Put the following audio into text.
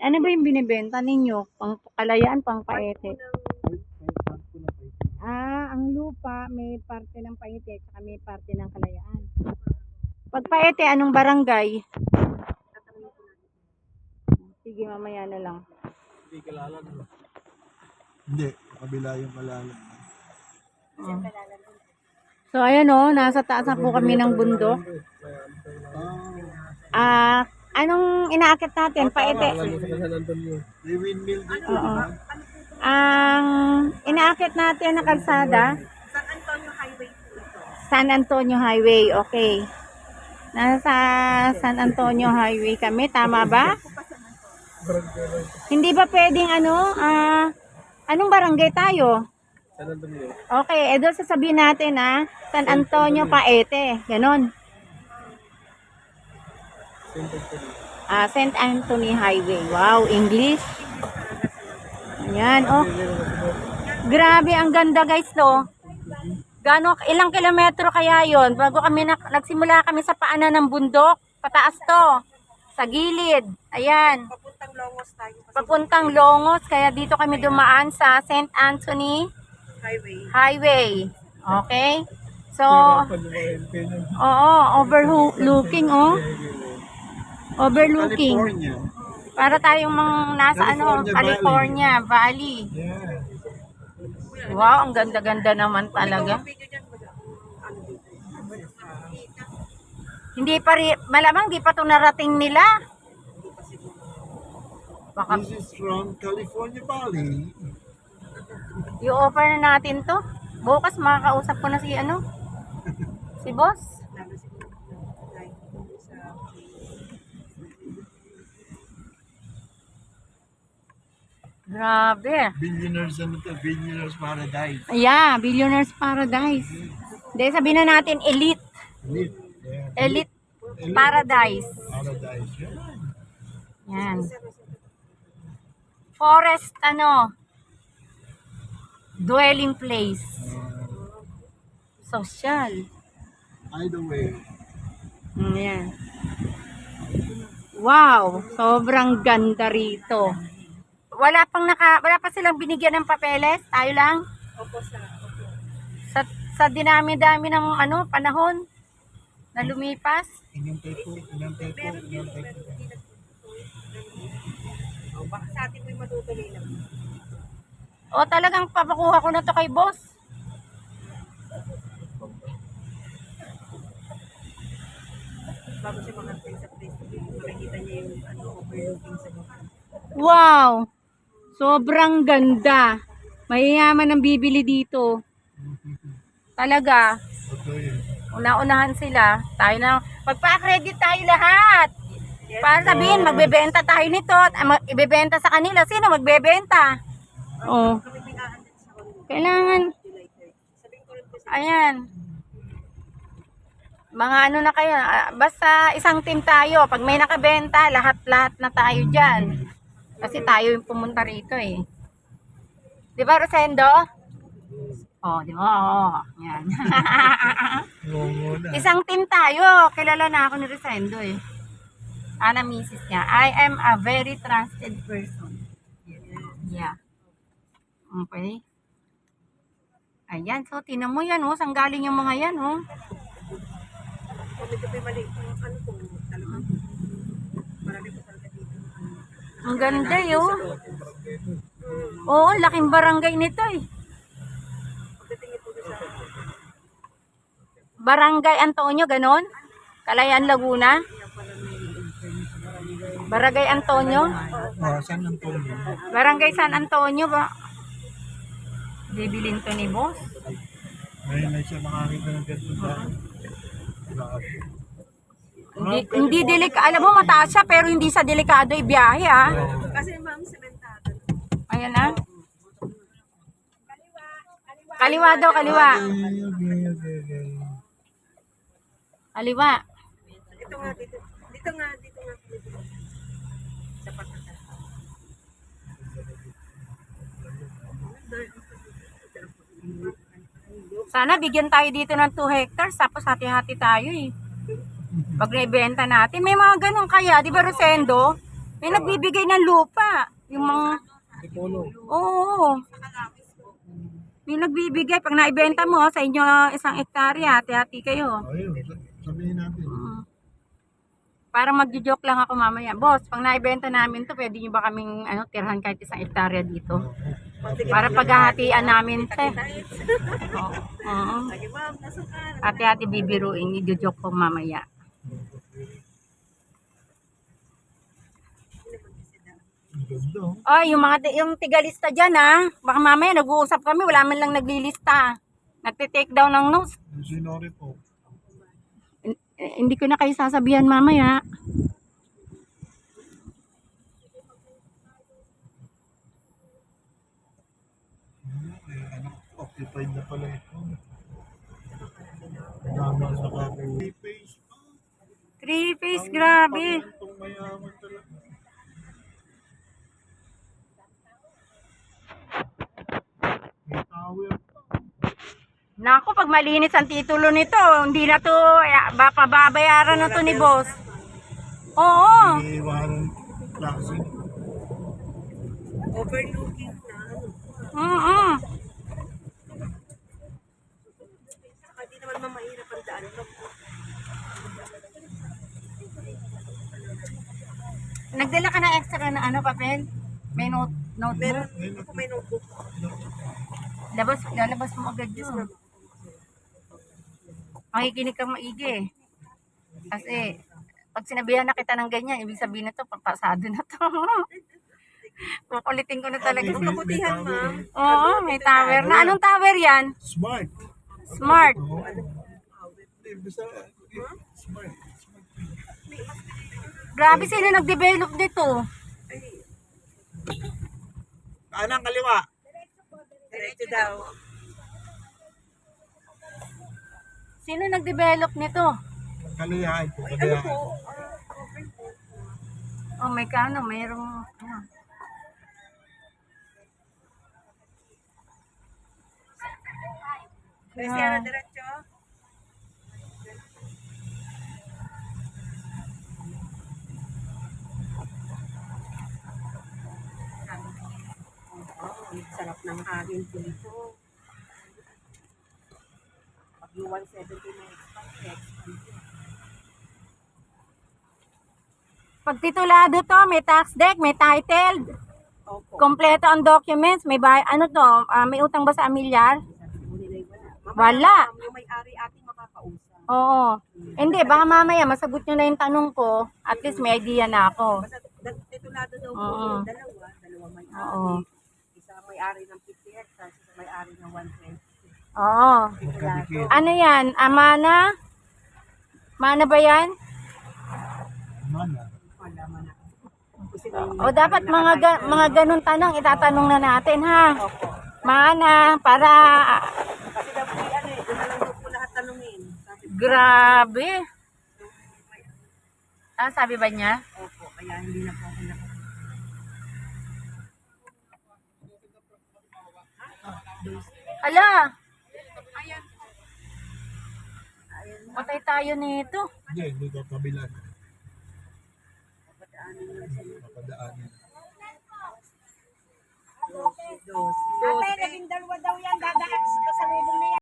Ano ba yung binibenta ninyo? Pang kalayaan, pang paete? Ang lupa may parte ng paete at may parte ng kalayaan. Pag paete, anong barangay? Sige, mamaya na lang. Hindi kalala na. Hindi, kabila yung kalala. So, ayan o, nasa taas na po kami ng bundok. Anong inaakit natin? Paete. May windmill dito. Oo. Ang inaakit natin na kalsada? San Antonio Highway. Okay. Nasa San Antonio Highway kami. Tama ba? Hindi ba pwedeng anong barangay tayo? San Antonio. Okay, doon sasabihin natin San Antonio Paete. Ganon. St. Anthony Highway. Wow, English. Ayan, oh. Grabe, ang ganda guys, to. Ilang kilometro kaya yon bago kami nagsimula kami sa paanan ng bundok? Pataas to. Sa gilid. Ayan. Papuntang Longos tayo. Papuntang Longos. Kaya dito kami dumaan sa St. Anthony Highway. Okay? So, oo, overlooking, oh. Overlooking. California. Para tayong nasa California Valley. Yeah. Wow, ang ganda-ganda naman talaga. Hindi pa malamang di pa 'to narating nila. Baka This is from California Valley. i-offer na natin 'to. Bukas makakausap ko na si boss. Grabe. Billionaires Paradise. Yeah, Billionaires Paradise. Hindi, sabihin na natin elite. Elite. Yeah. Elite Paradise. Paradise. Yeah. Yan. Forest, dwelling place. Social. Either way. Yan. Wow, sobrang ganda rito. Wala pa silang binigyan ng papeles, tayo lang. Opo, Sa dinami-dami ng panahon na lumipas. Inantay ko. baka sa atin may matutuloy lang. O talagang papakuha ko na to kay boss. Bago siya makantay sa place, makikita niya yung overlooking sa mukha. Wow! Sobrang ganda. Mayayaman ang bibili dito. Talaga. Una-unahan sila. Tayo na. Magpa-credit tayo lahat. Para sabihin, magbebenta tayo nito at ibebenta sa kanila. Sino magbebenta? Oh. Kailangan. Ayan. Mga na kayo. Basta isang team tayo. Pag may nakabenta, lahat-lahat na tayo dyan. Kasi tayo yung pumunta rito eh. Di ba, Rosendo? Oh, di ba? Oh, yan. Isang team tayo. Kilala na ako ni Rosendo eh. Misis niya. I am a very trusted person. Yeah. Okay. Ayan. So, tinan mo yan, oh. Saan galing yung mga yan, oh. Medyo may mali kung ano kung talagang marami po talaga dito. Ang ganda, oh. Oo, laking barangay nito, eh. Pagdating ito sa Barangay Antonio, ganon? Calayan, Laguna? Barangay Antonio? San Antonio. Barangay San Antonio ba? Bibilin to ni boss. Ngayon na siya makakita ng ganito ba? Hindi delikado. Alam mo, mataas siya, pero hindi sa delikado ibiyahe, ha? kasi ma'am sementado. Ayan, ha? Kaliwa daw, kaliwa. Okay. Kaliwa. Ito nga dito. Dito nga. Sa pagkakata. Sana bigyan tayo dito ng 2 hectares, tapos hati-hati tayo, eh. Pag naibenta natin, may mga ganun kaya, di ba, Rosendo? May nagbibigay ng lupa. Yung mga, Ipolo. oo. May nagbibigay. Pag naibenta mo sa inyo 1 hektarya, hati-hati kayo. Ayun, sabihin natin. Parang magjo-joke lang ako mamaya. Boss, pag naibenta namin to, pwede nyo ba kaming tirhan kahit 1 hektarya dito? Para paghahatian namin, te. Oo. Sige ma'am, nasukan. Hati-hati bibiruin, i-joke ko mamaya. Ang ganda. Oh, yung tigalista dyan baka mamaya nag-uusap kami, wala man lang naglilista. Nagte-take down ng notes. Yung sinori po. Hindi ko na kayo sasabihan mamaya. Occupied na pala ito. Dami sa kakain. Face. 3-phase, grabe. Itong mayaman talaga. May tower pa. Naku, pag malinis ang titulo nito, hindi na to, baka babayaran na to ni boss. Oo. May warang klase. Overlooking na. Oo. Saka di naman mamahirap ang daan. Nagdala ka na extra na papel? May notebook? Meron ako may notebook. Lalabas mo agad yun. Makikinig kang maigi. Kasi, pag sinabihan na kita ng ganyan, ibig sabihin na to, papasado na to. Kukulitin ko na talaga. Ang kabutihan ma'am. Oo, may tower. Na anong tower yan? Smart. Smart. Oo. Hindi, basta smart. Grabe, sino nag-develop nito? Kanan, kaliwa. Diretso daw. Sino nag-develop nito? Kalihaan po. Ano Kalihaan. po? Oh, may kano, mayroong... Sierra diretso. Ang sarap ng hangin dito. Pag yung 170 na expand. Pag titulado to, may tax deck, may title, Opo. kompleto ang documents, may may utang ba sa amilyar? Wala. Yung may-ari ating makakausap. Oo. Hindi, baka mamaya masagot nyo na yung tanong ko, at least may idea na ako. Basta titulado daw po Oo. yung dalawa may-ari. Oo. Isa may-ari ng 50 hectares, isa may-ari ng 120. Oo. Magkadikit. Ano yan? Amana? Mana ba yan? Mana. Wala man na. O dapat mga ganun tanong, itatanong na natin ha. Opo. Mana, para... Kasi daw po doon na lang daw po lahat tanungin. Sabi ko, Grabe. Sabi ba niya? opo, kaya hindi na po ako Hala. Patay tayo nito. Hindi ka kabilan. Papadaanin. Ate, 12. Ate, 12 daw yan, dadaan sa pasalubong na yan.